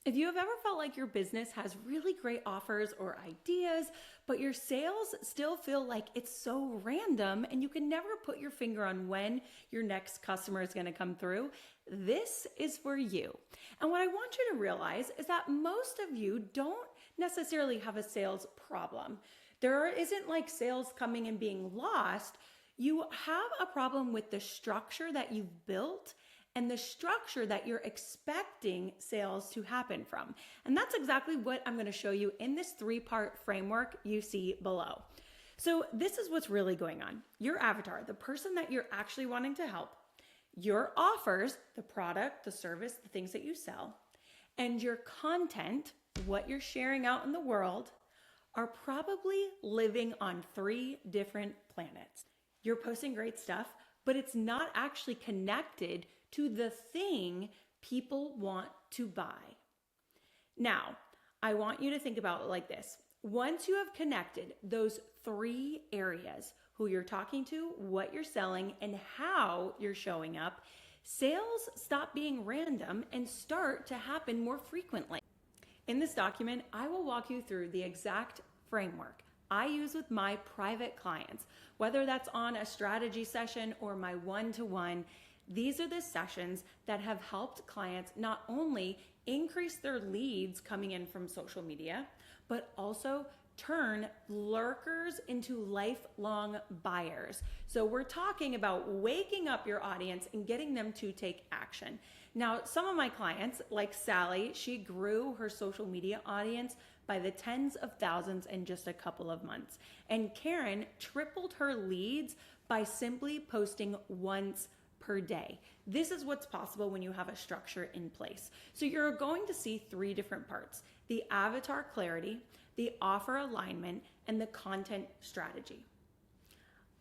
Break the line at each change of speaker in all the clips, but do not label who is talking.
If you have ever felt like your business has really great offers or ideas, but your sales still feel like it's so random and you can never put your finger on when your next customer is going to come through, this is for you. And what I want you to realize is that most of you don't necessarily have a sales problem. There isn't like sales coming and being lost. You have a problem with the structure that you've built and the structure that you're expecting sales to happen from. And that's exactly what I'm going to show you in this 3-part framework you see below. So this is what's really going on. Your avatar, the person that you're actually wanting to help, your offers, the product, the service, the things that you sell, and your content, what you're sharing out in the world, are probably living on 3 different planets. You're posting great stuff, but it's not actually connected to the thing people want to buy. Now, I want you to think about it like this. Once you have connected those 3 areas, who you're talking to, what you're selling, and how you're showing up, sales stop being random and start to happen more frequently. In this document, I will walk you through the exact framework I use with my private clients, whether that's on a strategy session or my one-to-one. These are the sessions that have helped clients not only increase their leads coming in from social media, but also turn lurkers into lifelong buyers. So we're talking about waking up your audience and getting them to take action. Now, some of my clients, like Sally, she grew her social media audience by the tens of thousands in just a couple of months. And Karen tripled her leads by simply posting once per day. This is what's possible when you have a structure in place. So you're going to see 3 different parts: the avatar clarity, the offer alignment, and the content strategy.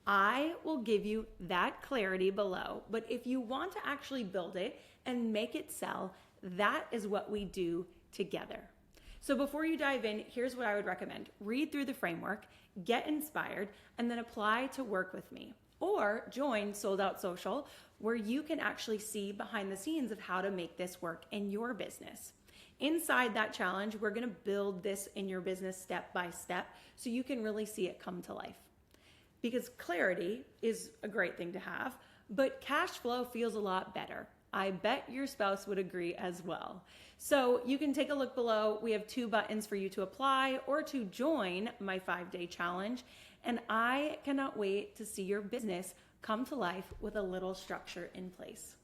I will give you that clarity below, but if you want to actually build it and make it sell, that is what we do together. So before you dive in, here's what I would recommend. Read through the framework, get inspired, and then apply to work with me. Or join Sold Out Social, where you can actually see behind the scenes of how to make this work in your business. Inside that challenge, we're going to build this in your business step by step so you can really see it come to life. Because clarity is a great thing to have, but cash flow feels a lot better. I bet your spouse would agree as well. So you can take a look below. We have 2 buttons for you to apply or to join my 5-day challenge. And I cannot wait to see your business come to life with a little structure in place.